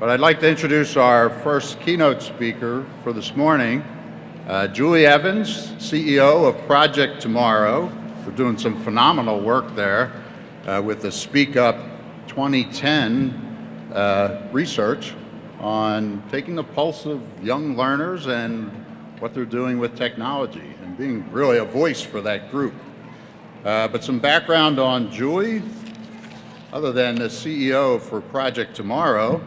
But I'd like to introduce our first keynote speaker for this morning, Julie Evans, CEO of Project Tomorrow. We're doing some phenomenal work there with the Speak Up 2010 research on taking the pulse of young learners and what they're doing with technology and being really a voice for that group. But some background on Julie. Other than the CEO for Project Tomorrow,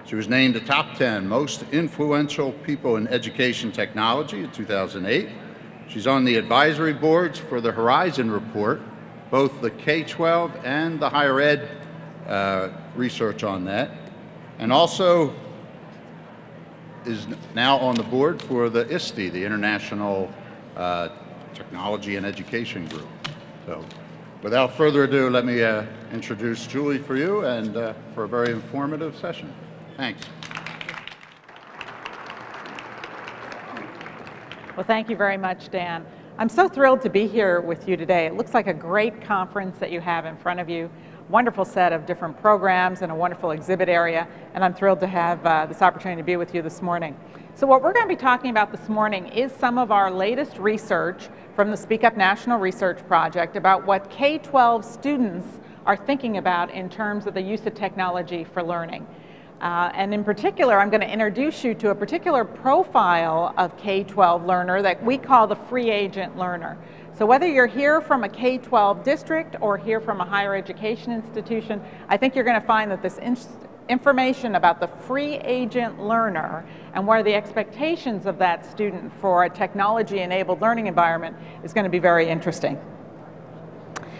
she was named the top 10 most influential people in education technology in 2008. She's on the advisory boards for the Horizon Report, both the K-12 and the higher ed research on that, and also is now on the board for the ISTE, the International Technology and Education Group. So, without further ado, let me introduce Julie for you and for a very informative session. Thanks. Well, thank you very much, Dan. I'm so thrilled to be here with you today. It looks like a great conference that you have in front of you. Wonderful set of different programs and a wonderful exhibit area, and I'm thrilled to have this opportunity to be with you this morning. So what we're going to be talking about this morning is some of our latest research from the Speak Up National Research Project about what K-12 students are thinking about in terms of the use of technology for learning. And in particular, I'm going to introduce you to a particular profile of K-12 learner that we call the free agent learner. So whether you're here from a K-12 district or here from a higher education institution, I think you're going to find that this information about the free agent learner and what are the expectations of that student for a technology-enabled learning environment is going to be very interesting.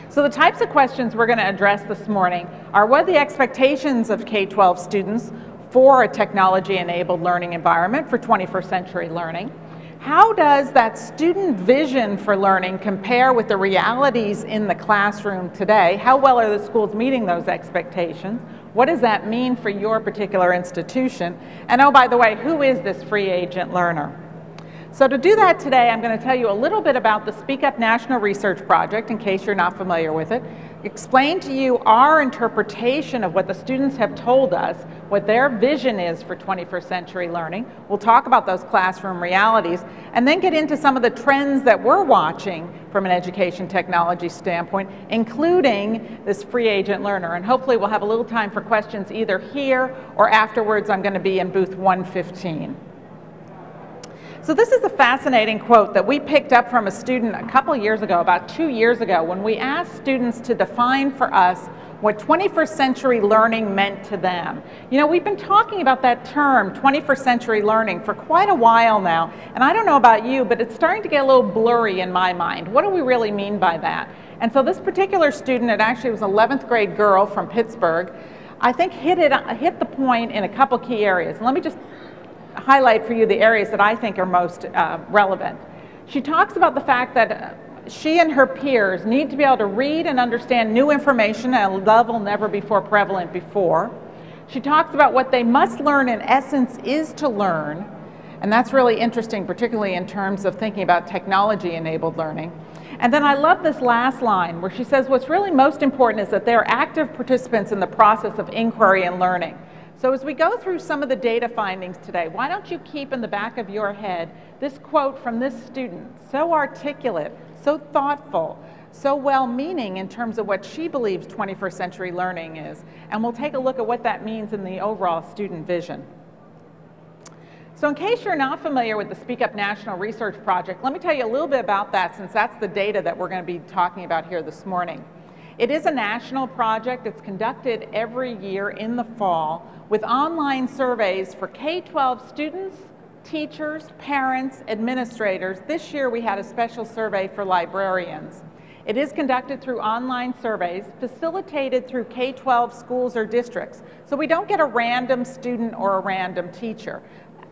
So the types of questions we're going to address this morning are what are the expectations of K-12 students for a technology-enabled learning environment for 21st century learning? How does that student vision for learning compare with the realities in the classroom today? How well are the schools meeting those expectations? What does that mean for your particular institution? And oh, by the way, who is this free agent learner? So to do that today, I'm going to tell you a little bit about the Speak Up National Research Project, in case you're not familiar with it, explain to you our interpretation of what the students have told us, what their vision is for 21st century learning. We'll talk about those classroom realities, and then get into some of the trends that we're watching from an education technology standpoint, including this free agent learner. And hopefully we'll have a little time for questions either here or afterwards. I'm going to be in booth 115. So this is a fascinating quote that we picked up from a student a couple years ago, about 2 years ago, when we asked students to define for us what 21st century learning meant to them. You know, we've been talking about that term, 21st century learning, for quite a while now, and I don't know about you, but it's starting to get a little blurry in my mind. What do we really mean by that? And so this particular student, it actually was an 11th grade girl from Pittsburgh, I think hit the point in a couple key areas. And let me just highlight for you the areas that I think are most relevant. She talks about the fact that she and her peers need to be able to read and understand new information at a level never before prevalent before. She talks about what they must learn in essence is to learn, and that's really interesting, particularly in terms of thinking about technology-enabled learning. And then I love this last line where she says what's really most important is that they're active participants in the process of inquiry and learning. So as we go through some of the data findings today, why don't you keep in the back of your head this quote from this student, so articulate, so thoughtful, so well-meaning in terms of what she believes 21st century learning is, and we'll take a look at what that means in the overall student vision. So in case you're not familiar with the Speak Up National Research Project, let me tell you a little bit about that, since that's the data that we're going to be talking about here this morning. It is a national project. It's conducted every year in the fall with online surveys for K-12 students, teachers, parents, administrators. This year we had a special survey for librarians. It is conducted through online surveys, facilitated through K-12 schools or districts. So we don't get a random student or a random teacher.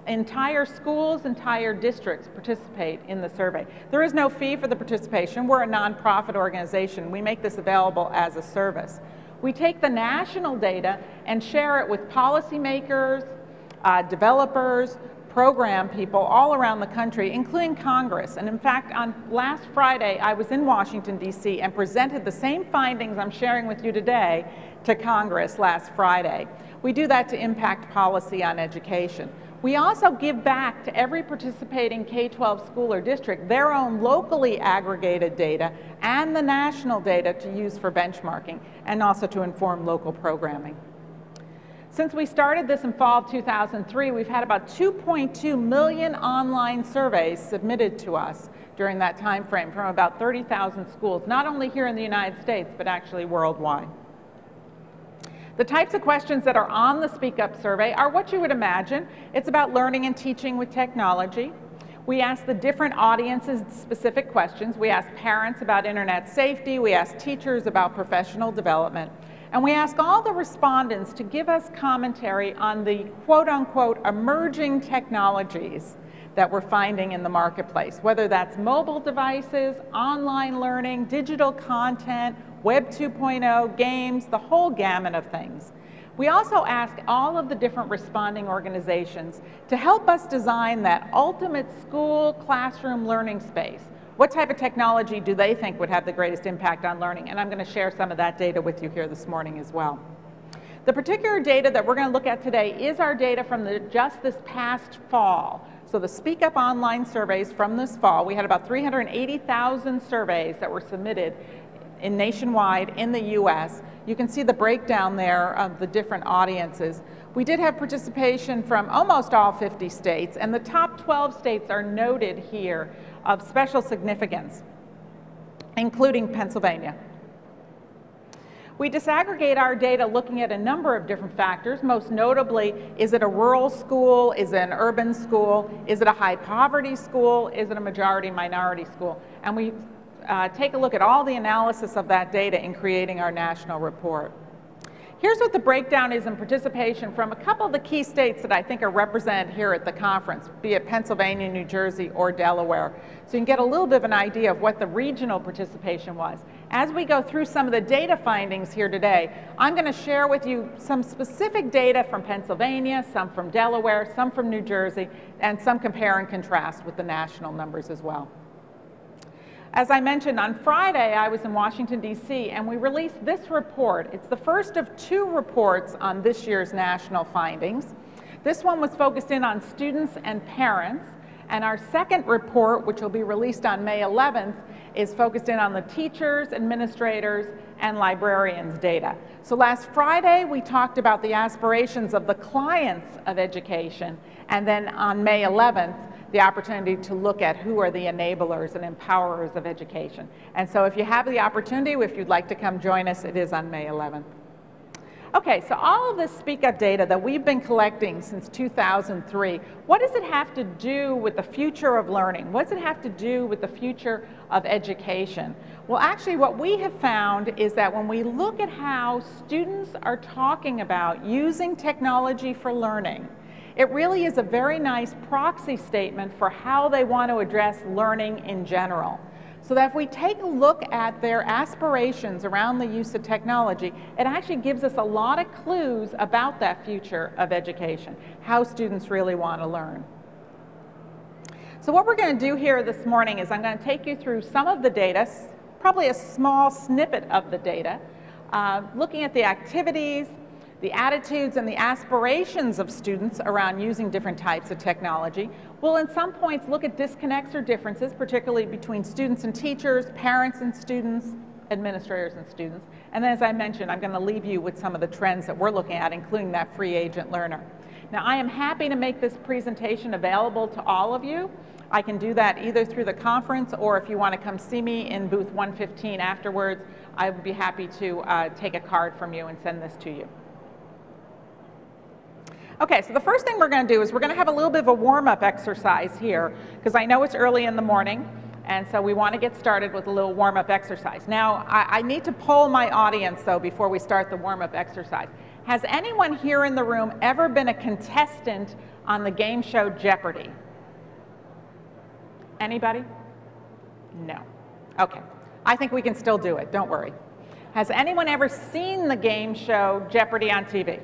Entire schools, entire districts participate in the survey. There is no fee for the participation. We're a nonprofit organization. We make this available as a service. We take the national data and share it with policymakers, developers, program people all around the country, including Congress. And in fact, on last Friday, I was in Washington, D.C. and presented the same findings I'm sharing with you today to Congress last Friday. We do that to impact policy on education. We also give back to every participating K-12 school or district their own locally aggregated data and the national data to use for benchmarking and also to inform local programming. Since we started this in fall of 2003, we've had about 2.2 million online surveys submitted to us during that time frame from about 30,000 schools, not only here in the United States, but actually worldwide. The types of questions that are on the Speak Up survey are what you would imagine. It's about learning and teaching with technology. We ask the different audiences specific questions. We ask parents about internet safety. We ask teachers about professional development. And we ask all the respondents to give us commentary on the quote-unquote emerging technologies that we're finding in the marketplace, whether that's mobile devices, online learning, digital content, Web 2.0, games, the whole gamut of things. We also ask all of the different responding organizations to help us design that ultimate school classroom learning space. What type of technology do they think would have the greatest impact on learning? And I'm going to share some of that data with you here this morning as well. The particular data that we're going to look at today is our data from just this past fall. So the Speak Up online surveys from this fall, we had about 380,000 surveys that were submitted nationwide in the US. You can see the breakdown there of the different audiences. We did have participation from almost all 50 states, and the top 12 states are noted here of special significance, including Pennsylvania. We disaggregate our data looking at a number of different factors. Most notably, is it a rural school? Is it an urban school? Is it a high poverty school? Is it a majority minority school? And we take a look at all the analysis of that data in creating our national report. Here's what the breakdown is in participation from a couple of the key states that I think are represented here at the conference, be it Pennsylvania, New Jersey, or Delaware. So you can get a little bit of an idea of what the regional participation was. As we go through some of the data findings here today, I'm going to share with you some specific data from Pennsylvania, some from Delaware, some from New Jersey, and some compare and contrast with the national numbers as well. As I mentioned, on Friday, I was in Washington, D.C., and we released this report. It's the first of two reports on this year's national findings. This one was focused in on students and parents, and our second report, which will be released on May 11th, is focused in on the teachers, administrators, and librarians data. So last Friday, we talked about the aspirations of the clients of education, and then on May 11th, the opportunity to look at who are the enablers and empowerers of education. And so if you have the opportunity, if you'd like to come join us, it is on May 11th. Okay, so all of this Speak Up data that we've been collecting since 2003, what does it have to do with the future of learning? What does it have to do with the future of education? Well, actually what we have found is that when we look at how students are talking about using technology for learning, it really is a very nice proxy statement for how they want to address learning in general. So that if we take a look at their aspirations around the use of technology, it actually gives us a lot of clues about that future of education, how students really want to learn. So what we're going to do here this morning is I'm going to take you through some of the data, probably a small snippet of the data, looking at the activities, the attitudes and the aspirations of students around using different types of technology. We'll in some points look at disconnects or differences, particularly between students and teachers, parents and students, administrators and students. And then as I mentioned, I'm going to leave you with some of the trends that we're looking at, including that free agent learner. Now, I am happy to make this presentation available to all of you. I can do that either through the conference, or if you want to come see me in booth 115 afterwards, I would be happy to take a card from you and send this to you. Okay, so the first thing we're going to do is we're going to have a little bit of a warm-up exercise here, because I know it's early in the morning, and so we want to get started with a little warm-up exercise. Now, I need to poll my audience, though, before we start the warm-up exercise. Has anyone here in the room ever been a contestant on the game show Jeopardy? Anybody? No. Okay. I think we can still do it. Don't worry. Has anyone ever seen the game show Jeopardy on TV?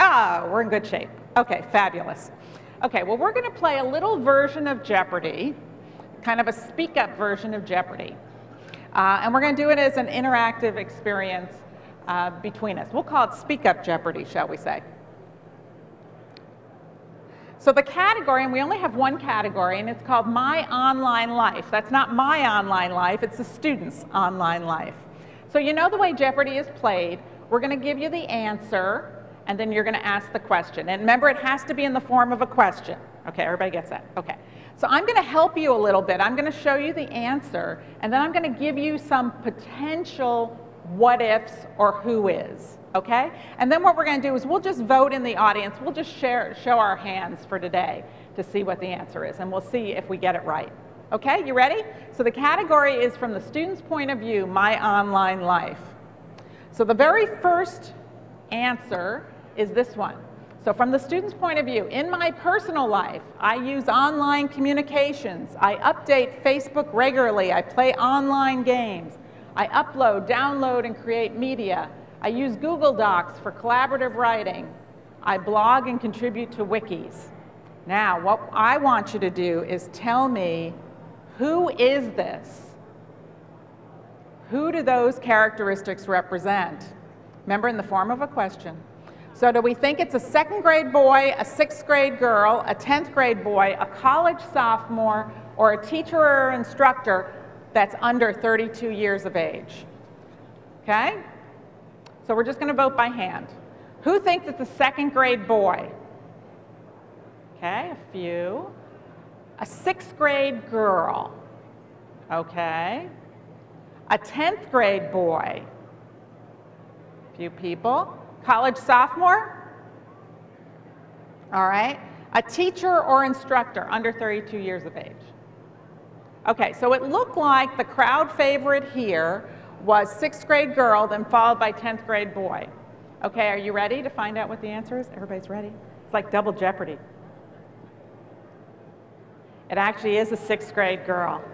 Ah, we're in good shape. Okay, fabulous. Okay, well, we're going to play a little version of Jeopardy, kind of a speak-up version of Jeopardy. And we're going to do it as an interactive experience between us. We'll call it Speak Up Jeopardy, shall we say. So the category, and we only have one category, and it's called My Online Life. That's not my online life, it's the student's online life. So you know the way Jeopardy is played. We're going to give you the answer, and then you're going to ask the question. And remember, it has to be in the form of a question. Okay, everybody gets that? Okay. So I'm going to help you a little bit. I'm going to show you the answer, and then I'm going to give you some potential what ifs or who is. Okay? And then what we're going to do is we'll just vote in the audience. We'll just show our hands for today to see what the answer is, and we'll see if we get it right. Okay, you ready? So the category is from the student's point of view, my online life. So the very first answer is this one. So from the student's point of view, in my personal life, I use online communications. I update Facebook regularly. I play online games. I upload, download, and create media. I use Google Docs for collaborative writing. I blog and contribute to wikis. Now, what I want you to do is tell me, who is this? Who do those characteristics represent? Remember, in the form of a question. So do we think it's a 2nd grade boy, a 6th grade girl, a 10th grade boy, a college sophomore, or a teacher or instructor that's under 32 years of age? Okay? So we're just going to vote by hand. Who thinks it's a 2nd grade boy? Okay, a few. A 6th grade girl. Okay. A 10th grade boy. A few people. College sophomore? All right. A teacher or instructor under 32 years of age. Okay, so it looked like the crowd favorite here was 6th grade girl, then followed by 10th grade boy. Okay, are you ready to find out what the answer is? Everybody's ready? It's like double jeopardy. It actually is a 6th grade girl.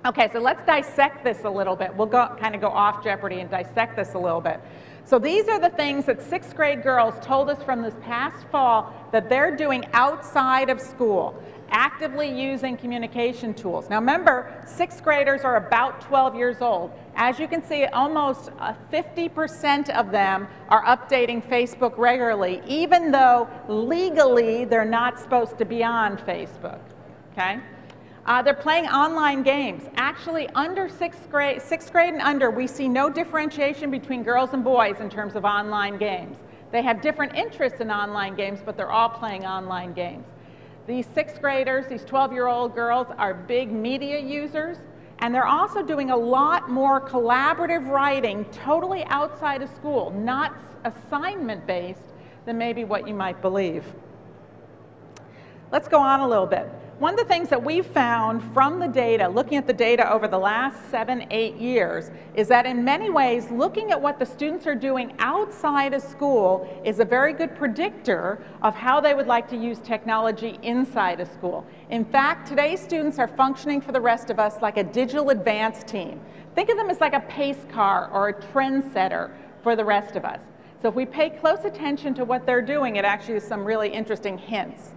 Okay, so let's dissect this a little bit. We'll kind of go off jeopardy and dissect this a little bit. So these are the things that 6th grade girls told us from this past fall that they're doing outside of school, actively using communication tools. Now remember, 6th graders are about 12 years old. As you can see, almost 50% of them are updating Facebook regularly, even though legally they're not supposed to be on Facebook. Okay? They're playing online games. Actually, under 6th grade and under, we see no differentiation between girls and boys in terms of online games. They have different interests in online games, but they're all playing online games. These 6th graders, these 12-year-old girls, are big media users, and they're also doing a lot more collaborative writing totally outside of school, not assignment-based, than maybe what you might believe. Let's go on a little bit. One of the things that we've found from the data, looking at the data over the last 7-8 years, is that in many ways, looking at what the students are doing outside of school is a very good predictor of how they would like to use technology inside of school. In fact, today's students are functioning for the rest of us like a digital advance team. Think of them as like a pace car or a trendsetter for the rest of us. So if we pay close attention to what they're doing, it actually is some really interesting hints.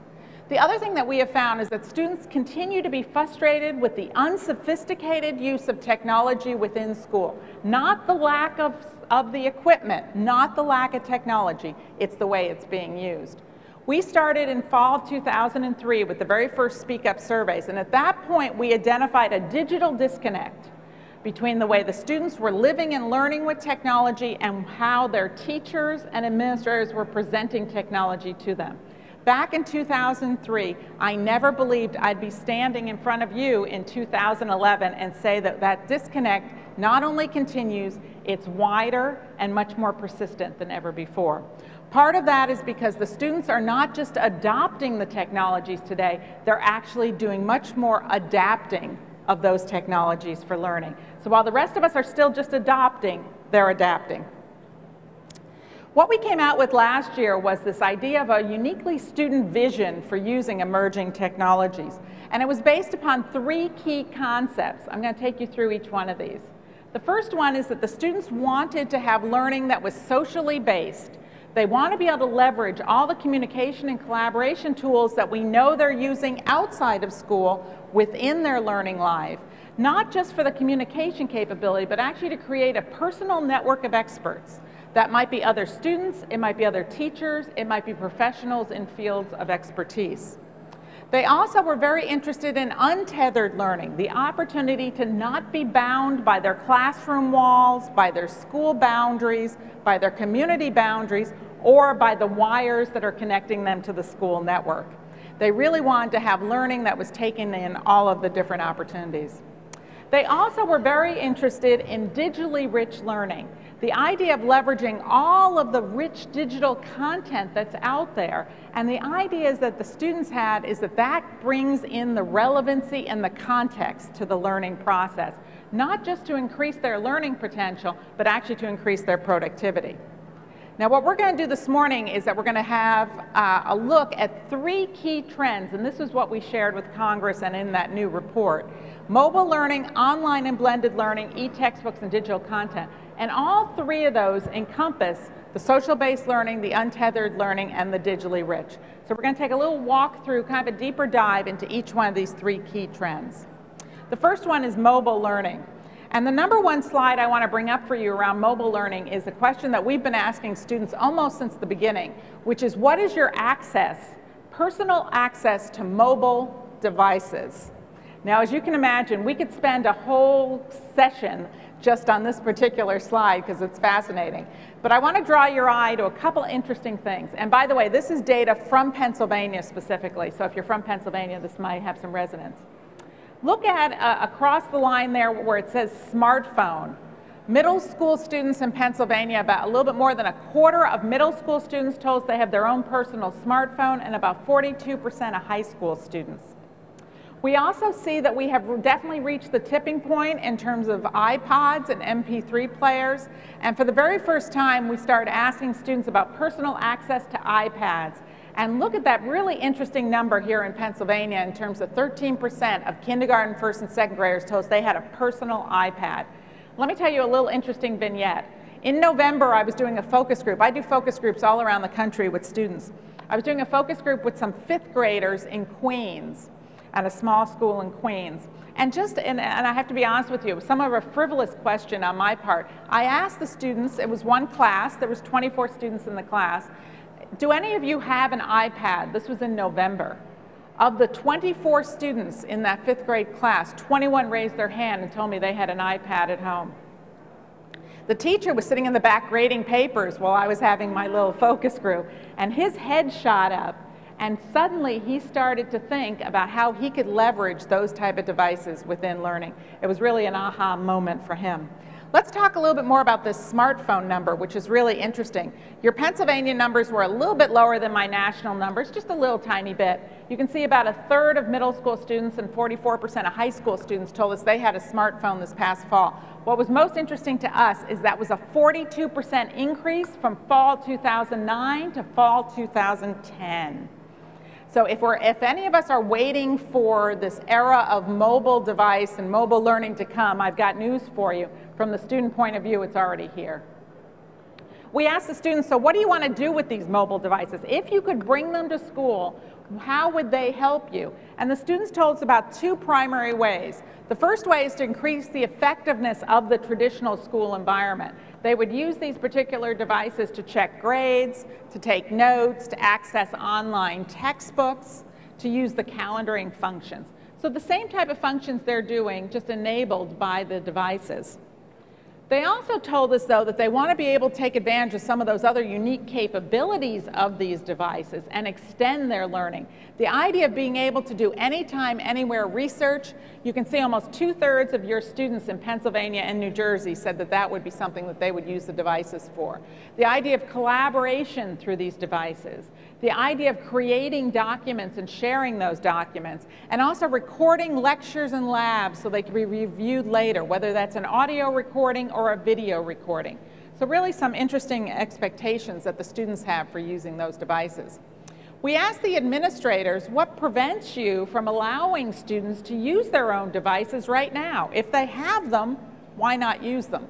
The other thing that we have found is that students continue to be frustrated with the unsophisticated use of technology within school. Not the lack of the equipment, not the lack of technology, it's the way it's being used. We started in fall of 2003 with the very first Speak Up surveys, and at that point we identified a digital disconnect between the way the students were living and learning with technology and how their teachers and administrators were presenting technology to them. Back in 2003, I never believed I'd be standing in front of you in 2011 and say that that disconnect not only continues, it's wider and much more persistent than ever before. Part of that is because the students are not just adopting the technologies today, they're actually doing much more adapting of those technologies for learning. So while the rest of us are still just adopting, they're adapting. What we came out with last year was this idea of a uniquely student vision for using emerging technologies. And it was based upon 3 key concepts. I'm going to take you through each one of these. The first one is that the students wanted to have learning that was socially based, They want to be able to leverage all the communication and collaboration tools that we know they're using outside of school within their learning life, not just for the communication capability, but actually to create a personal network of experts. That might be other students, it might be other teachers, it might be professionals in fields of expertise. They also were very interested in untethered learning, the opportunity to not be bound by their classroom walls, by their school boundaries, by their community boundaries, or by the wires that are connecting them to the school network. They really wanted to have learning that was taking in all of the different opportunities. They also were very interested in digitally rich learning. The idea of leveraging all of the rich digital content that's out there, and the ideas that the students had is that that brings in the relevancy and the context to the learning process, not just to increase their learning potential, but actually to increase their productivity. Now, what we're going to do this morning is that we're going to have a look at 3 key trends, and this is what we shared with Congress and in that new report. Mobile learning, online and blended learning, e-textbooks, and digital content. And all 3 of those encompass the social-based learning, the untethered learning, and the digitally rich. So we're going to take a little walk through, kind of a deeper dive into each one of these 3 key trends. The first one is mobile learning. And the number 1 slide I want to bring up for you around mobile learning is a question that we've been asking students almost since the beginning, which is, what is your access, personal access to mobile devices? Now, as you can imagine, we could spend a whole session just on this particular slide because it's fascinating. But I want to draw your eye to a couple interesting things. And by the way, this is data from Pennsylvania specifically, so if you're from Pennsylvania, this might have some resonance. Look at across the line there where it says smartphone. Middle school students in Pennsylvania, about a little bit more than a quarter of middle school students told us they have their own personal smartphone, and about 42% of high school students. We also see that we have definitely reached the tipping point in terms of iPods and MP3 players, and for the very first time we started asking students about personal access to iPads. And look at that really interesting number here in Pennsylvania in terms of 13% of kindergarten, first, and second graders told us they had a personal iPad. Let me tell you a little interesting vignette. In November, I was doing a focus group. I do focus groups all around the country with students. I was doing a focus group with some 5th graders in Queens, at a small school in Queens. And I have to be honest with you, it was somewhat of a frivolous question on my part. I asked the students, it was one class, there was 24 students in the class, do any of you have an iPad? This was in November. Of the 24 students in that 5th grade class, 21 raised their hand and told me they had an iPad at home. The teacher was sitting in the back grading papers while I was having my little focus group, and his head shot up, and suddenly he started to think about how he could leverage those type of devices within learning. It was really an aha moment for him. Let's talk a little bit more about this smartphone number, which is really interesting. Your Pennsylvania numbers were a little bit lower than my national numbers, just a little tiny bit. You can see about 1/3 of middle school students and 44% of high school students told us they had a smartphone this past fall. What was most interesting to us is that was a 42% increase from fall 2009 to fall 2010. So if any of us are waiting for this era of mobile device and mobile learning to come, I've got news for you. From the student point of view, it's already here. We asked the students, so what do you want to do with these mobile devices? If you could bring them to school, how would they help you? And the students told us about 2 primary ways. The first way is to increase the effectiveness of the traditional school environment. They would use these particular devices to check grades, to take notes, to access online textbooks, to use the calendaring functions. So the same type of functions they're doing, just enabled by the devices. They also told us, though, that they want to be able to take advantage of some of those other unique capabilities of these devices and extend their learning. The idea of being able to do anytime, anywhere research, you can see almost 2/3 of your students in Pennsylvania and New Jersey said that that would be something that they would use the devices for. The idea of collaboration through these devices. The idea of creating documents and sharing those documents, and also recording lectures and labs so they can be reviewed later, whether that's an audio recording or a video recording. So really some interesting expectations that the students have for using those devices. We asked the administrators, what prevents you from allowing students to use their own devices right now? If they have them, why not use them?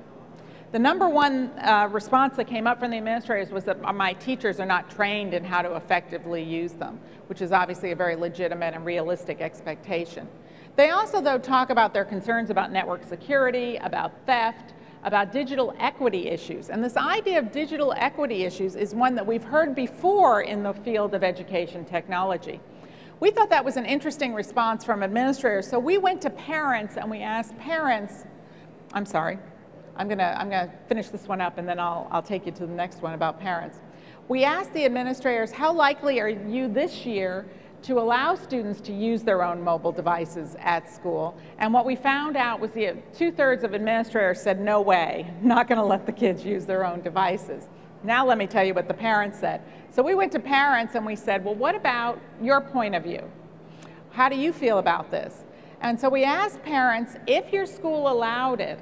The number one response that came up from the administrators was that my teachers are not trained in how to effectively use them, which is obviously a very legitimate and realistic expectation. They also, though, talk about their concerns about network security, about theft, about digital equity issues. And this idea of digital equity issues is one that we've heard before in the field of education technology. We thought that was an interesting response from administrators, so we went to parents and we asked parents, I'm sorry, I'm gonna finish this one up and then I'll take you to the next one about parents. We asked the administrators, how likely are you this year to allow students to use their own mobile devices at school? And what we found out was that 2/3 of administrators said, no way, not gonna let the kids use their own devices. Now let me tell you what the parents said. So we went to parents and we said, well, what about your point of view? How do you feel about this? And so we asked parents, if your school allowed it,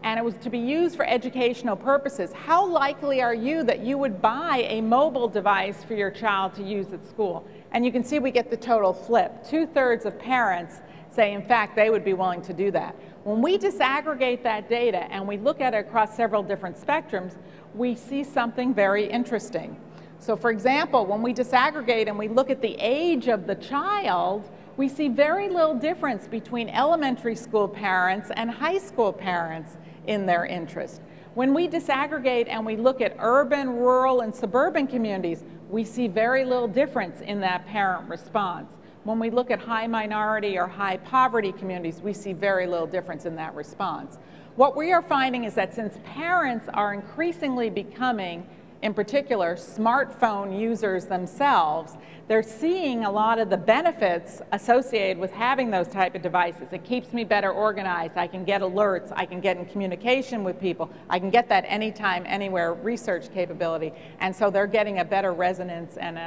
and it was to be used for educational purposes, how likely are you that you would buy a mobile device for your child to use at school? And you can see we get the total flip. 2/3 of parents say, in fact, they would be willing to do that. When we disaggregate that data and we look at it across several different spectrums, we see something very interesting. So for example, when we disaggregate and we look at the age of the child, we see very little difference between elementary school parents and high school parents in their interest. When we disaggregate and we look at urban, rural, and suburban communities, we see very little difference in that parent response. When we look at high minority or high poverty communities, we see very little difference in that response. What we are finding is that since parents are increasingly becoming, in particular, smartphone users themselves, they're seeing a lot of the benefits associated with having those type of devices. It keeps me better organized. I can get alerts. I can get in communication with people. I can get that anytime, anywhere research capability. And so they're getting a better resonance and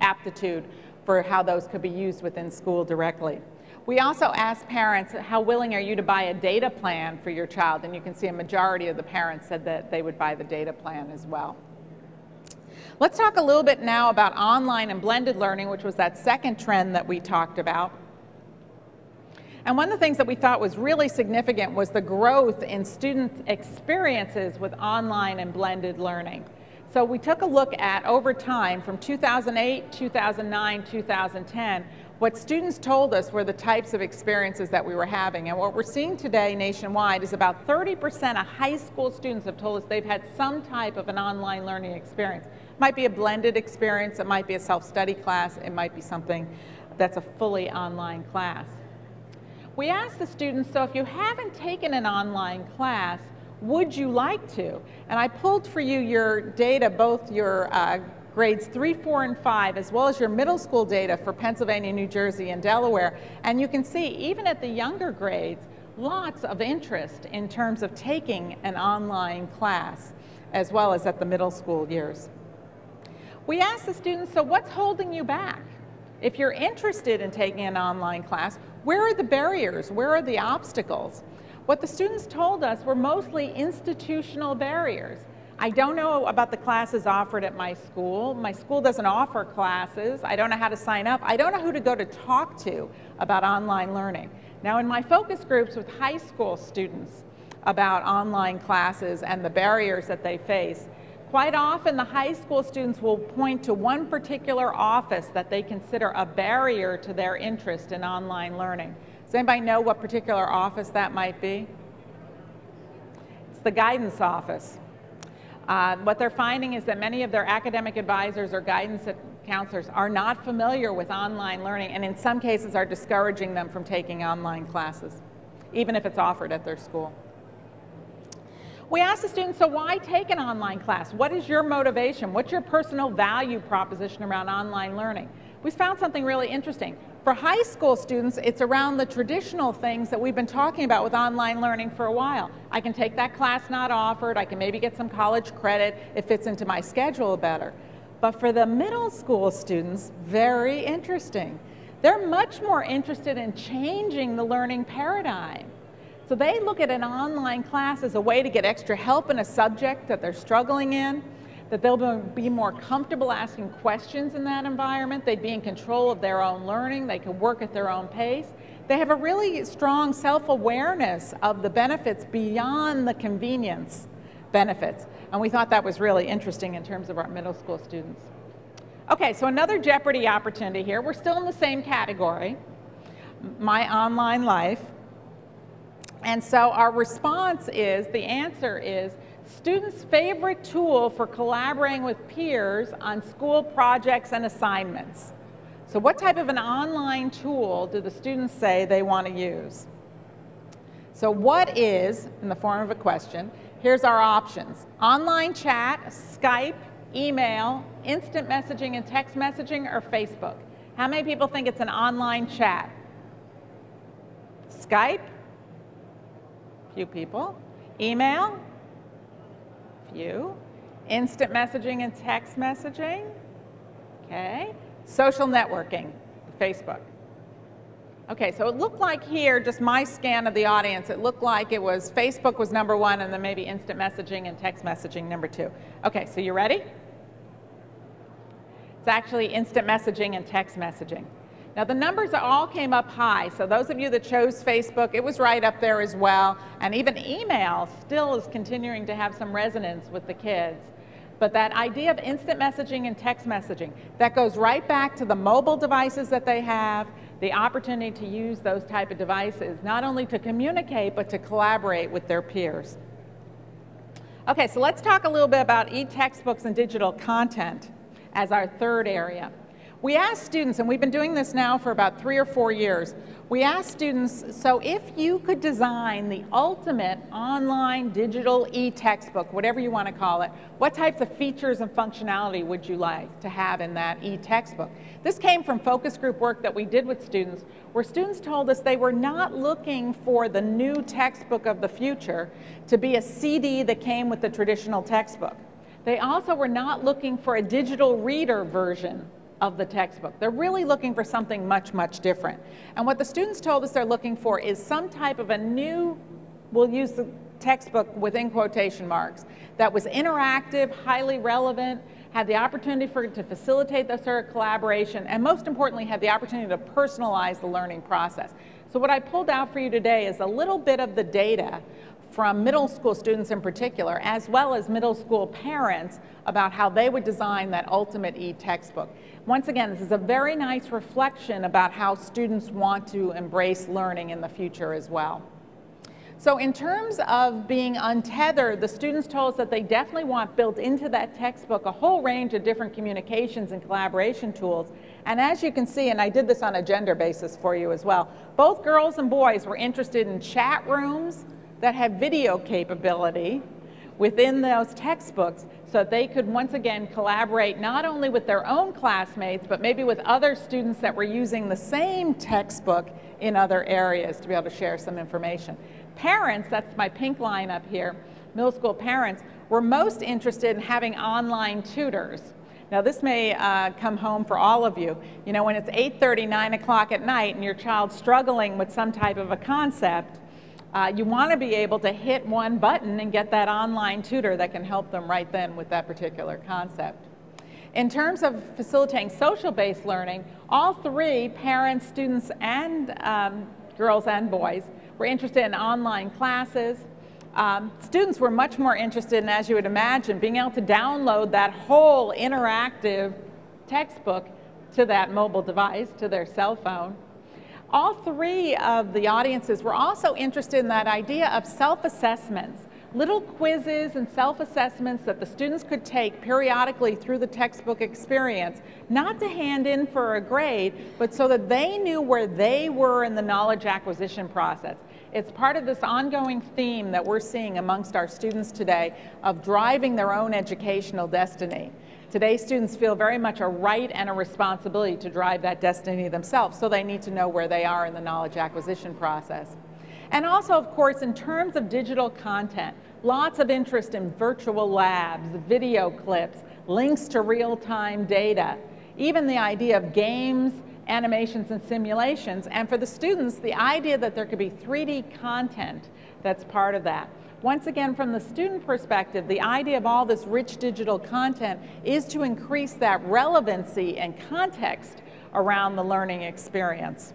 aptitude for how those could be used within school directly. We also asked parents, how willing are you to buy a data plan for your child? And you can see a majority of the parents said that they would buy the data plan as well. Let's talk a little bit now about online and blended learning, which was that second trend that we talked about. And one of the things that we thought was really significant was the growth in student experiences with online and blended learning. So we took a look at, over time, from 2008, 2009, 2010, what students told us were the types of experiences that we were having. And what we're seeing today nationwide is about 30% of high school students have told us they've had some type of an online learning experience. It might be a blended experience, it might be a self-study class, it might be something that's a fully online class. We asked the students, so if you haven't taken an online class, would you like to? And I pulled for you your data, both your grades 3, 4, and 5, as well as your middle school data for Pennsylvania, New Jersey, and Delaware. And you can see, even at the younger grades, lots of interest in terms of taking an online class, as well as at the middle school years. We asked the students, so what's holding you back? If you're interested in taking an online class, where are the barriers? Where are the obstacles? What the students told us were mostly institutional barriers. I don't know about the classes offered at my school. My school doesn't offer classes. I don't know how to sign up. I don't know who to go to talk to about online learning. Now, in my focus groups with high school students about online classes and the barriers that they face, quite often the high school students will point to one particular office that they consider a barrier to their interest in online learning. Does anybody know what particular office that might be? It's the guidance office. What they're finding is that many of their academic advisors or guidance counselors are not familiar with online learning, and in some cases are discouraging them from taking online classes, even if it's offered at their school. We asked the students, so why take an online class? What is your motivation? What's your personal value proposition around online learning? We found something really interesting. For high school students, it's around the traditional things that we've been talking about with online learning for a while. I can take that class not offered, I can maybe get some college credit, it fits into my schedule better. But for the middle school students, very interesting. They're much more interested in changing the learning paradigm. So they look at an online class as a way to get extra help in a subject that they're struggling in, that they'll be more comfortable asking questions in that environment, they'd be in control of their own learning, they can work at their own pace. They have a really strong self-awareness of the benefits beyond the convenience benefits. And we thought that was really interesting in terms of our middle school students. Okay, so another Jeopardy opportunity here. We're still in the same category, my online life. And so our response is, the answer is, students' favorite tool for collaborating with peers on school projects and assignments. So what type of an online tool do the students say they want to use? So what is, in the form of a question, here's our options: online chat, Skype, email, instant messaging and text messaging, or Facebook. How many people think it's an online chat? Skype? Few people. Email? Few. Instant messaging and text messaging? Okay. Social networking, Facebook. Okay, so it looked like here, just my scan of the audience, it looked like it was Facebook was number one, and then maybe instant messaging and text messaging number two. Okay, so you ready? It's actually instant messaging and text messaging. Now the numbers all came up high, so those of you that chose Facebook, it was right up there as well, and even email still is continuing to have some resonance with the kids. But that idea of instant messaging and text messaging, that goes right back to the mobile devices that they have, the opportunity to use those type of devices, not only to communicate, but to collaborate with their peers. Okay, so let's talk a little bit about e-textbooks and digital content as our third area. We asked students, and we've been doing this now for about 3 or 4 years, we asked students, so if you could design the ultimate online digital e-textbook, whatever you want to call it, what types of features and functionality would you like to have in that e-textbook? This came from focus group work that we did with students, where students told us they were not looking for the new textbook of the future to be a CD that came with the traditional textbook. They also were not looking for a digital reader version of the textbook. They're really looking for something much, much different. And what the students told us they're looking for is some type of a new, we'll use the textbook within quotation marks, that was interactive, highly relevant, had the opportunity to facilitate the sort of collaboration, and most importantly, had the opportunity to personalize the learning process. So what I pulled out for you today is a little bit of the data from middle school students in particular, as well as middle school parents, about how they would design that ultimate e-textbook. Once again, this is a very nice reflection about how students want to embrace learning in the future as well. So in terms of being untethered, the students told us that they definitely want built into that textbook a whole range of different communications and collaboration tools. And as you can see, and I did this on a gender basis for you as well, both girls and boys were interested in chat rooms that have video capability within those textbooks, so that they could once again collaborate not only with their own classmates, but maybe with other students that were using the same textbook in other areas to be able to share some information. Parents, that's my pink line up here, middle school parents, were most interested in having online tutors. Now this may come home for all of you. You know, when it's 8:30, 9 o'clock at night and your child's struggling with some type of a concept, you want to be able to hit one button and get that online tutor that can help them right then with that particular concept. In terms of facilitating social-based learning, all three, parents, students, and girls and boys, were interested in online classes. Students were much more interested in, as you would imagine, being able to download that whole interactive textbook to that mobile device, to their cell phone. All three of the audiences were also interested in that idea of self-assessments, little quizzes and self-assessments that the students could take periodically through the textbook experience, not to hand in for a grade, but so that they knew where they were in the knowledge acquisition process. It's part of this ongoing theme that we're seeing amongst our students today of driving their own educational destiny. Today's students feel very much a right and a responsibility to drive that destiny themselves, so they need to know where they are in the knowledge acquisition process. And also, of course, in terms of digital content, lots of interest in virtual labs, video clips, links to real-time data, even the idea of games, animations, and simulations. And for the students, the idea that there could be 3D content that's part of that. Once again, from the student perspective, the idea of all this rich digital content is to increase that relevancy and context around the learning experience.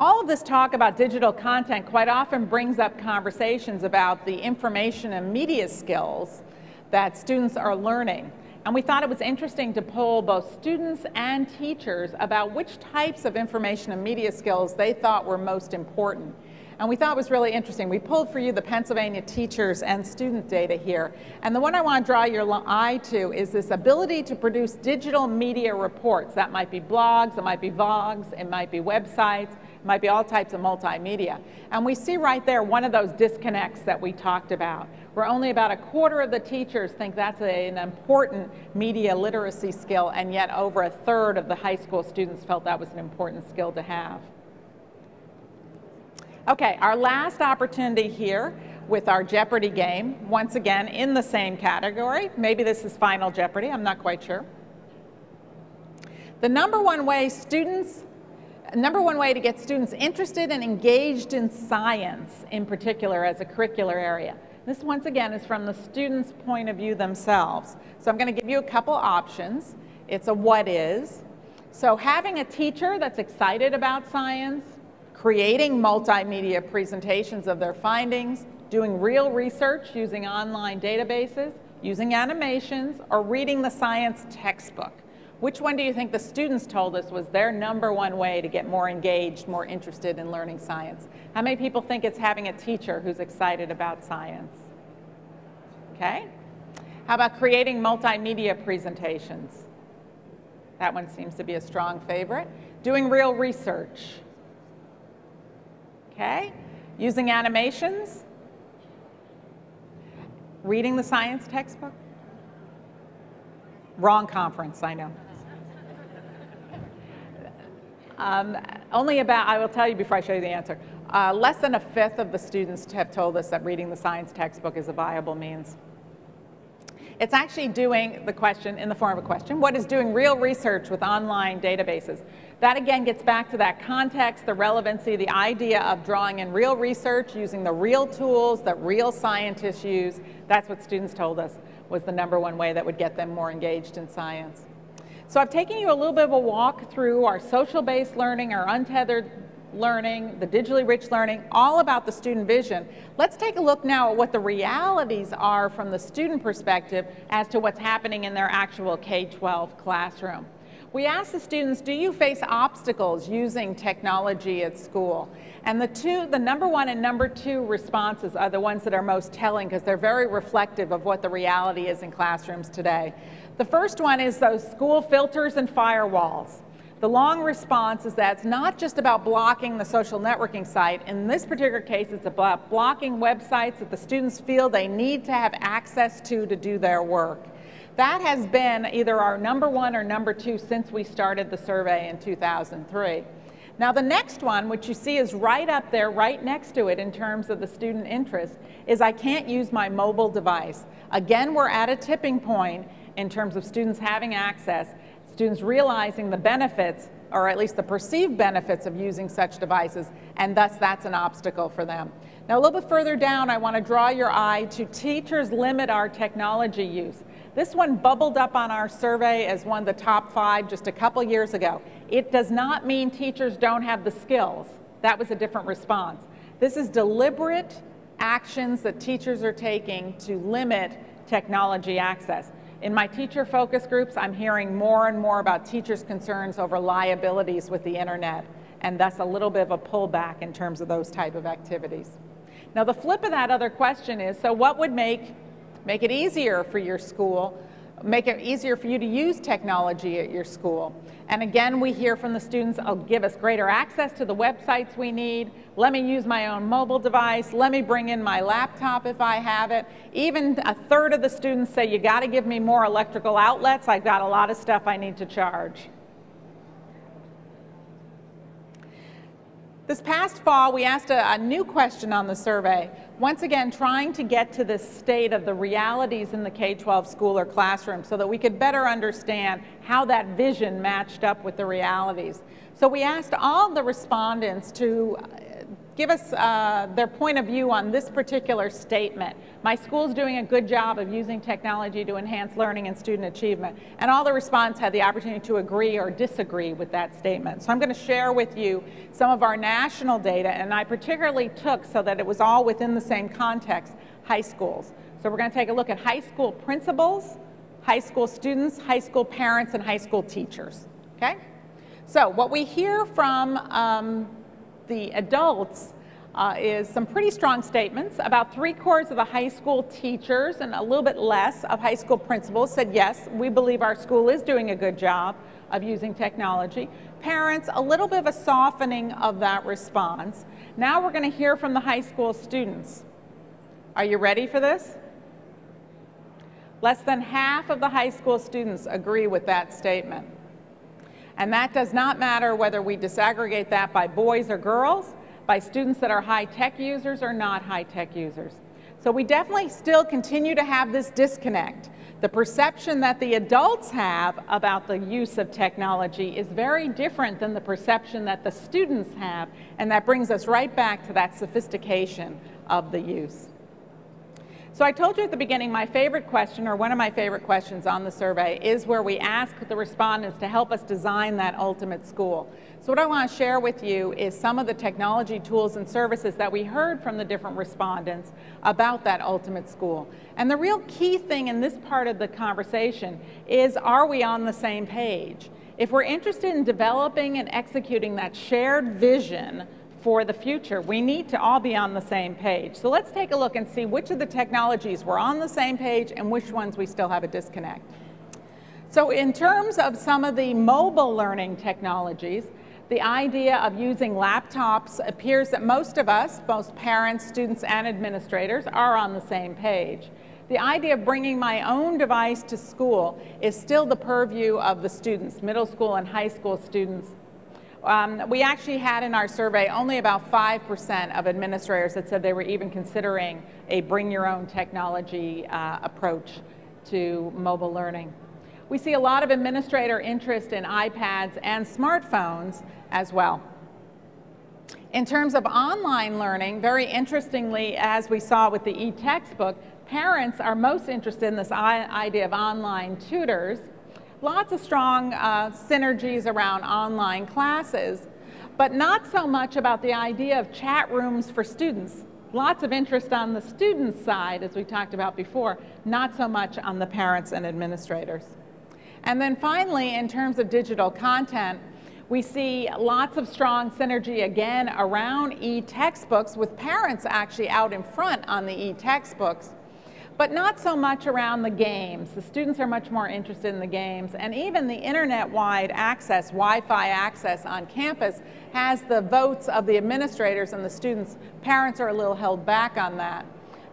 All of this talk about digital content quite often brings up conversations about the information and media skills that students are learning. And we thought it was interesting to poll both students and teachers about which types of information and media skills they thought were most important. And we thought it was really interesting. We pulled for you the Pennsylvania teachers and student data here. And the one I want to draw your eye to is this ability to produce digital media reports. That might be blogs, it might be vlogs, it might be websites, it might be all types of multimedia. And we see right there one of those disconnects that we talked about, where only about a quarter of the teachers think that's an important media literacy skill, and yet over a third of the high school students felt that was an important skill to have. Okay, our last opportunity here with our Jeopardy game, once again in the same category. Maybe this is Final Jeopardy, I'm not quite sure. The number one way to get students interested and engaged in science, in particular as a curricular area. This, once again, is from the students' point of view themselves. So I'm going to give you a couple options. It's a what is. So having a teacher that's excited about science, creating multimedia presentations of their findings, doing real research using online databases, using animations, or reading the science textbook. Which one do you think the students told us was their number one way to get more engaged, more interested in learning science? How many people think it's having a teacher who's excited about science? Okay. How about creating multimedia presentations? That one seems to be a strong favorite. Doing real research. Okay. Using animations. Reading the science textbook. Wrong conference, I know. Only about, I will tell you before I show you the answer, less than a fifth of the students have told us that reading the science textbook is a viable means. It's actually doing the question in the form of a question. What is doing real research with online databases? That again gets back to that context, the relevancy, the idea of drawing in real research, using the real tools that real scientists use. That's what students told us was the number one way that would get them more engaged in science. So I've taken you a little bit of a walk through our social-based learning, our untethered learning, the digitally rich learning, all about the student vision. Let's take a look now at what the realities are from the student perspective as to what's happening in their actual K-12 classroom. We asked the students, do you face obstacles using technology at school? And the number one and number two responses are the ones that are most telling because they're very reflective of what the reality is in classrooms today. The first one is those school filters and firewalls. The long response is that it's not just about blocking the social networking site. In this particular case, it's about blocking websites that the students feel they need to have access to do their work. That has been either our number one or number two since we started the survey in 2003. Now the next one, which you see is right up there, right next to it in terms of the student interest, is I can't use my mobile device. Again, we're at a tipping point in terms of students having access, students realizing the benefits, or at least the perceived benefits of using such devices, and thus that's an obstacle for them. Now a little bit further down, I want to draw your eye to teachers limit our technology use. This one bubbled up on our survey as one of the top 5 just a couple years ago. It does not mean teachers don't have the skills. That was a different response. This is deliberate actions that teachers are taking to limit technology access. In my teacher focus groups, I'm hearing more and more about teachers' concerns over liabilities with the internet, and thus a little bit of a pullback in terms of those type of activities. Now the flip of that other question is, so what would make it easier for your school, make it easier for you to use technology at your school? And again, we hear from the students, oh, give us greater access to the websites we need, let me use my own mobile device, let me bring in my laptop if I have it. Even a third of the students say, you got to give me more electrical outlets, I've got a lot of stuff I need to charge. This past fall, we asked a new question on the survey, once again trying to get to this state of the realities in the K-12 school or classroom so that we could better understand how that vision matched up with the realities. So we asked all the respondents to give us their point of view on this particular statement. My school's doing a good job of using technology to enhance learning and student achievement. And all the respondents had the opportunity to agree or disagree with that statement. So I'm going to share with you some of our national data, and I particularly took, so that it was all within the same context, high schools. So we're going to take a look at high school principals, high school students, high school parents, and high school teachers. Okay? So what we hear from the adults is some pretty strong statements. About 3/4 of the high school teachers and a little bit less of high school principals said, yes, we believe our school is doing a good job of using technology. Parents, a little bit of a softening of that response. Now we're going to hear from the high school students. Are you ready for this? Less than half of the high school students agree with that statement. And that does not matter whether we disaggregate that by boys or girls, by students that are high-tech users or not high-tech users. So we definitely still continue to have this disconnect. The perception that the adults have about the use of technology is very different than the perception that the students have, and that brings us right back to that sophistication of the use. So I told you at the beginning, my favorite question, or one of my favorite questions on the survey, is where we ask the respondents to help us design that ultimate school. So what I want to share with you is some of the technology tools and services that we heard from the different respondents about that ultimate school. And the real key thing in this part of the conversation is, are we on the same page? If we're interested in developing and executing that shared vision for the future, we need to all be on the same page. So let's take a look and see which of the technologies we're on the same page and which ones we still have a disconnect. So in terms of some of the mobile learning technologies, the idea of using laptops appears that most of us, most parents, students, and administrators, are on the same page. The idea of bringing my own device to school is still the purview of the students, middle school and high school students. We actually had in our survey only about 5% of administrators that said they were even considering a bring your own technology approach to mobile learning. We see a lot of administrator interest in iPads and smartphones as well. In terms of online learning, very interestingly, as we saw with the e-textbook, parents are most interested in this idea of online tutors. Lots of strong synergies around online classes, but not so much about the idea of chat rooms for students. Lots of interest on the student side, as we talked about before, not so much on the parents and administrators. And then finally, in terms of digital content, we see lots of strong synergy again around e-textbooks, with parents actually out in front on the e-textbooks, but not so much around the games. The students are much more interested in the games, and even the internet-wide access, Wi-Fi access on campus has the votes of the administrators and the students. Parents are a little held back on that.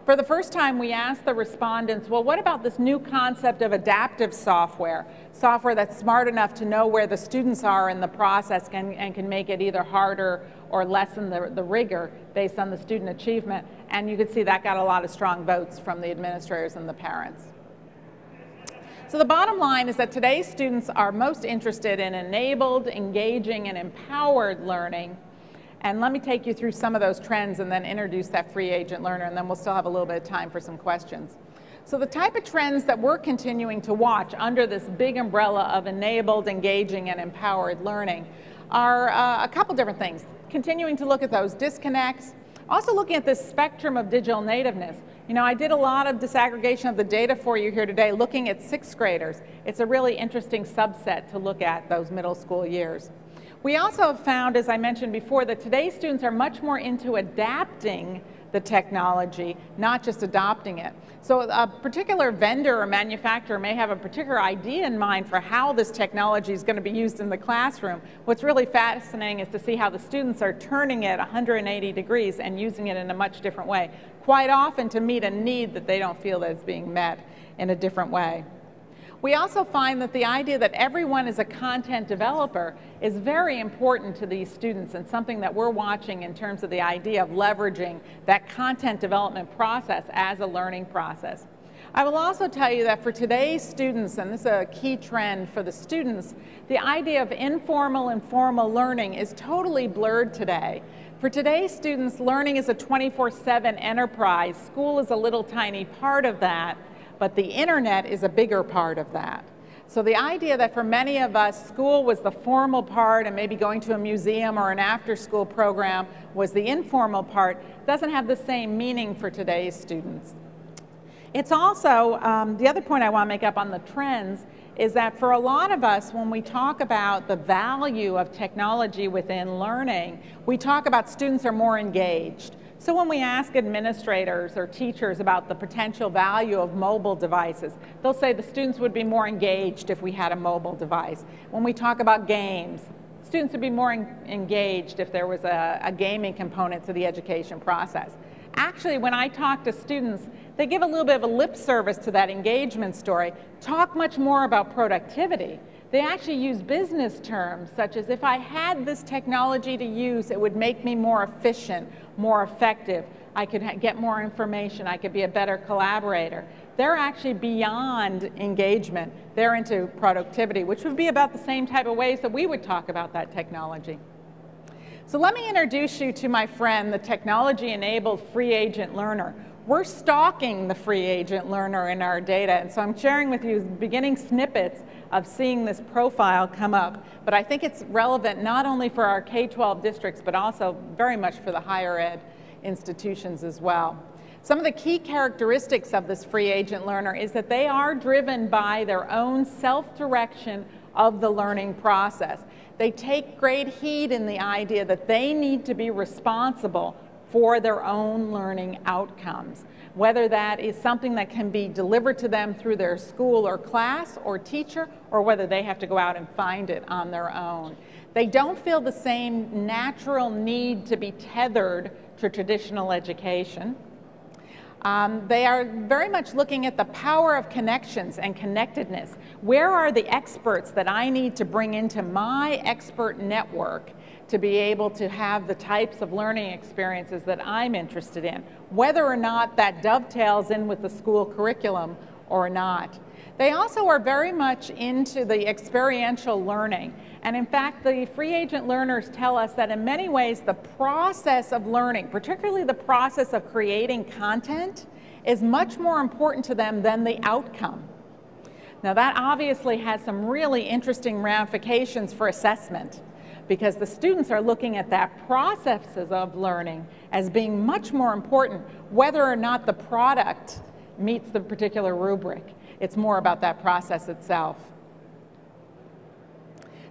For the first time, we asked the respondents, well, what about this new concept of adaptive software? Software that's smart enough to know where the students are in the process and can make it either harder or lessen the rigor based on the student achievement. And you could see that got a lot of strong votes from the administrators and the parents. So the bottom line is that today's students are most interested in enabled, engaging, and empowered learning. And let me take you through some of those trends and then introduce that free agent learner, and then we'll still have a little bit of time for some questions. So the type of trends that we're continuing to watch under this big umbrella of enabled, engaging, and empowered learning are a couple different things. Continuing to look at those disconnects, also looking at this spectrum of digital nativeness. You know, I did a lot of disaggregation of the data for you here today looking at 6th graders. It's a really interesting subset to look at those middle school years. We also have found, as I mentioned before, that today's students are much more into adapting the technology, not just adopting it. So a particular vendor or manufacturer may have a particular idea in mind for how this technology is going to be used in the classroom. What's really fascinating is to see how the students are turning it 180 degrees and using it in a much different way, quite often to meet a need that they don't feel that is being met in a different way. We also find that the idea that everyone is a content developer is very important to these students, and something that we're watching in terms of the idea of leveraging that content development process as a learning process. I will also tell you that for today's students, and this is a key trend for the students, the idea of informal and formal learning is totally blurred today. For today's students, learning is a 24/7 enterprise. School is a little tiny part of that, but the internet is a bigger part of that. So the idea that for many of us, school was the formal part and maybe going to a museum or an after-school program was the informal part doesn't have the same meaning for today's students. It's also, the other point I want to make up on the trends is that for a lot of us, when we talk about the value of technology within learning, we talk about students are more engaged. So when we ask administrators or teachers about the potential value of mobile devices, they'll say the students would be more engaged if we had a mobile device. When we talk about games, students would be more engaged if there was a gaming component to the education process. Actually, when I talk to students, they give a little bit of a lip service to that engagement story, talk much more about productivity. They actually use business terms such as, if I had this technology to use, it would make me more efficient, more effective. I could get more information. I could be a better collaborator. They're actually beyond engagement. They're into productivity, which would be about the same type of ways that we would talk about that technology. So let me introduce you to my friend, the technology-enabled free agent learner. We're stalking the free agent learner in our data, and so I'm sharing with you beginning snippets of seeing this profile come up. But I think it's relevant not only for our K-12 districts, but also very much for the higher ed institutions as well. Some of the key characteristics of this free agent learner is that they are driven by their own self-direction of the learning process. They take great heed in the idea that they need to be responsible for their own learning outcomes, whether that is something that can be delivered to them through their school or class or teacher, or whether they have to go out and find it on their own. They don't feel the same natural need to be tethered to traditional education. They are very much looking at the power of connections and connectedness. Where are the experts that I need to bring into my expert network to be able to have the types of learning experiences that I'm interested in, whether or not that dovetails in with the school curriculum or not. They also are very much into the experiential learning. And in fact, the free agent learners tell us that in many ways, the process of learning, particularly the process of creating content, is much more important to them than the outcome. Now that obviously has some really interesting ramifications for assessment, because the students are looking at that processes of learning as being much more important, whether or not the product meets the particular rubric. It's more about that process itself.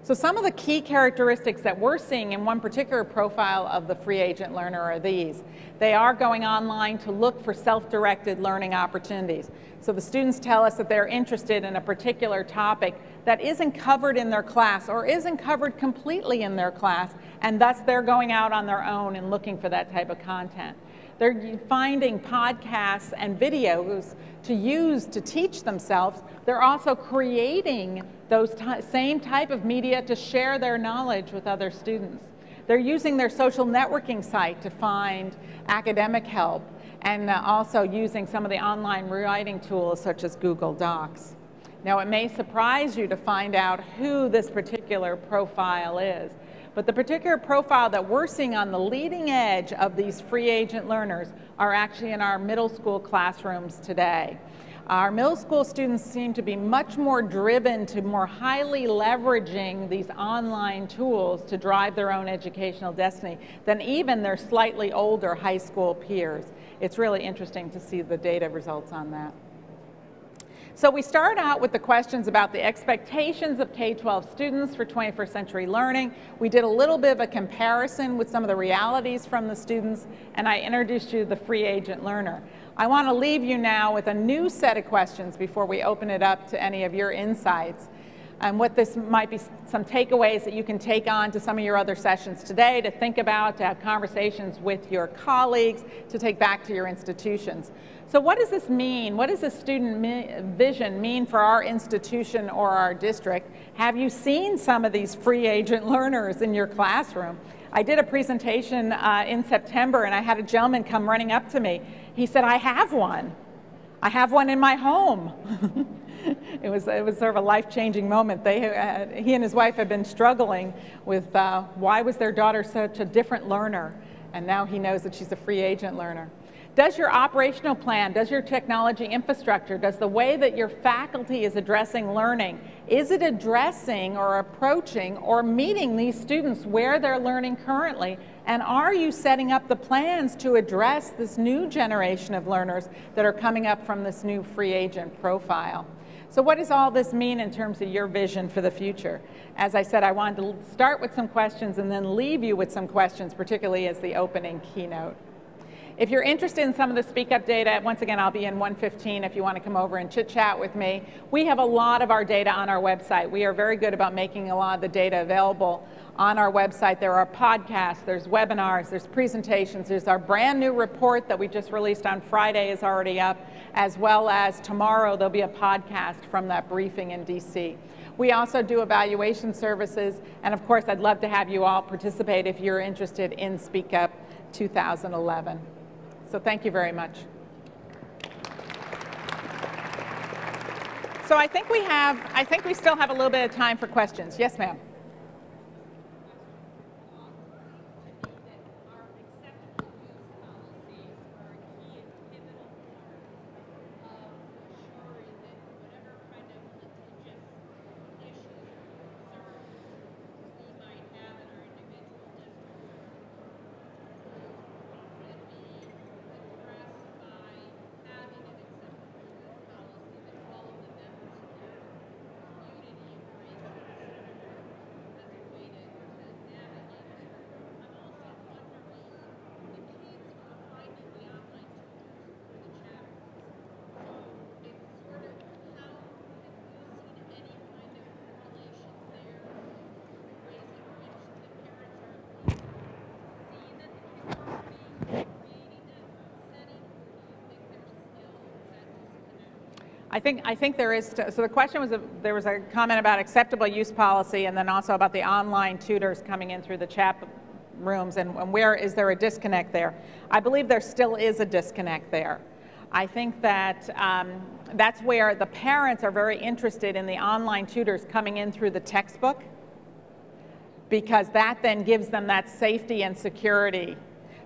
So some of the key characteristics that we're seeing in one particular profile of the free agent learner are these. They are going online to look for self-directed learning opportunities. So the students tell us that they're interested in a particular topic that isn't covered in their class or isn't covered completely in their class, and thus they're going out on their own and looking for that type of content. They're finding podcasts and videos to use to teach themselves. They're also creating those same type of media to share their knowledge with other students. They're using their social networking site to find academic help, and also using some of the online writing tools such as Google Docs. Now, it may surprise you to find out who this particular profile is, but the particular profile that we're seeing on the leading edge of these free agent learners are actually in our middle school classrooms today. Our middle school students seem to be much more driven to more highly leveraging these online tools to drive their own educational destiny than even their slightly older high school peers. It's really interesting to see the data results on that. So we start out with the questions about the expectations of K-12 students for 21st century learning. We did a little bit of a comparison with some of the realities from the students, and I introduced you to the free agent learner. I want to leave you now with a new set of questions before we open it up to any of your insights. And what this might be some takeaways that you can take on to some of your other sessions today, to think about, to have conversations with your colleagues, to take back to your institutions. So what does this mean? What does the student vision mean for our institution or our district? Have you seen some of these free agent learners in your classroom? I did a presentation in September, and I had a gentleman come running up to me. He said, I have one. I have one in my home. It was sort of a life-changing moment. He and his wife had been struggling with why was their daughter such a different learner. and now he knows that she's a free agent learner. Does your operational plan, does your technology infrastructure, does the way that your faculty is addressing learning, is it addressing or approaching or meeting these students where they're learning currently? And are you setting up the plans to address this new generation of learners that are coming up from this new free agent profile? So what does all this mean in terms of your vision for the future? As I said, I wanted to start with some questions and then leave you with some questions, particularly as the opening keynote. If you're interested in some of the Speak Up data, once again, I'll be in 115 if you want to come over and chit-chat with me. We have a lot of our data on our website. We are very good about making a lot of the data available on our website. There are podcasts, there's webinars, there's presentations, there's our brand new report that we just released on Friday is already up, as well as tomorrow there'll be a podcast from that briefing in DC. We also do evaluation services, and of course I'd love to have you all participate if you're interested in Speak Up 2011. So thank you very much. So I think we still have a little bit of time for questions. Yes, ma'am. I think there is, so the question was, there was a comment about acceptable use policy and then also about the online tutors coming in through the chat rooms and where is there a disconnect there. I believe there still is a disconnect there. I think that that's where the parents are very interested in the online tutors coming in through the textbook, because that then gives them that safety and security.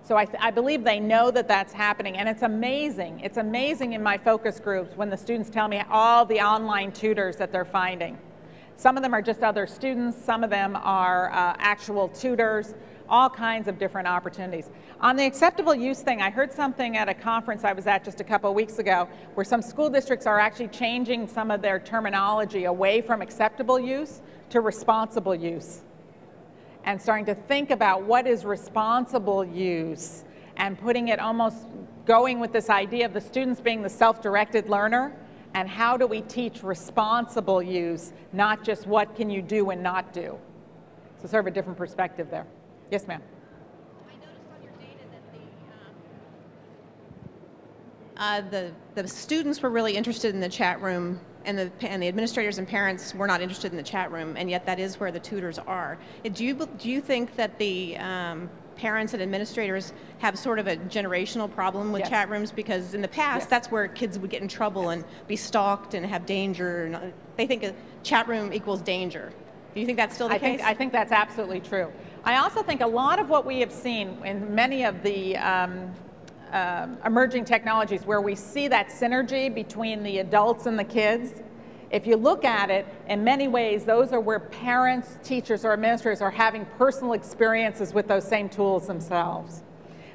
So I believe they know that that's happening, and it's amazing. It's amazing in my focus groups when the students tell me all the online tutors that they're finding. Some of them are just other students, some of them are actual tutors, all kinds of different opportunities. On the acceptable use thing, I heard something at a conference I was at just a couple of weeks ago where some school districts are actually changing some of their terminology away from acceptable use to responsible use, and starting to think about what is responsible use and putting it almost going with this idea of the students being the self-directed learner, and how do we teach responsible use, not just what can you do and not do. So sort of a different perspective there. Yes, ma'am. I noticed on your data that the students were really interested in the chat room, and the administrators and parents were not interested in the chat room, and yet that is where the tutors are. Do you think that the parents and administrators have sort of a generational problem with chat rooms? Because in the past, that's where kids would get in trouble and be stalked and have danger. And they think a chat room equals danger. Do you think that's still the case? I think that's absolutely true. I also think a lot of what we have seen in many of the emerging technologies where we see that synergy between the adults and the kids, if you look at it, in many ways, those are where parents, teachers, or administrators are having personal experiences with those same tools themselves.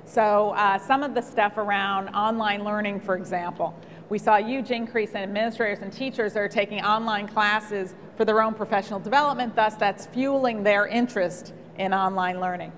So some of the stuff around online learning, for example, we saw a huge increase in administrators and teachers that are taking online classes for their own professional development, thus that's fueling their interest in online learning.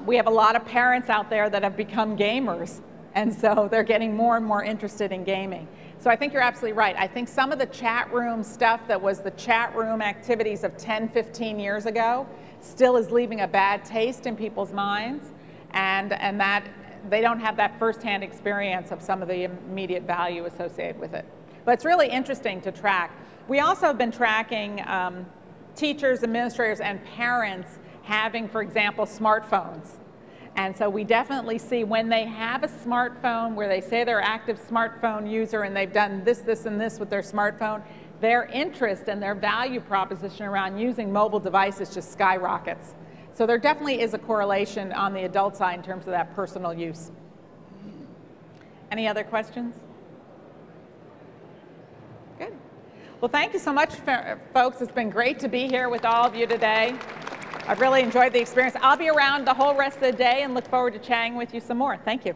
We have a lot of parents out there that have become gamers, and so they're getting more and more interested in gaming. So I think you're absolutely right. I think some of the chat room stuff that was the chat room activities of 10, 15 years ago still is leaving a bad taste in people's minds, and that they don't have that firsthand experience of some of the immediate value associated with it. But it's really interesting to track. We also have been tracking teachers, administrators, and parents having, for example, smartphones. And so we definitely see when they have a smartphone where they say they're an active smartphone user and they've done this, this, and this with their smartphone, their interest and their value proposition around using mobile devices just skyrockets. So there definitely is a correlation on the adult side in terms of that personal use. Any other questions? Good. Well, thank you so much, folks. It's been great to be here with all of you today. I've really enjoyed the experience. I'll be around the whole rest of the day and look forward to chatting with you some more. Thank you.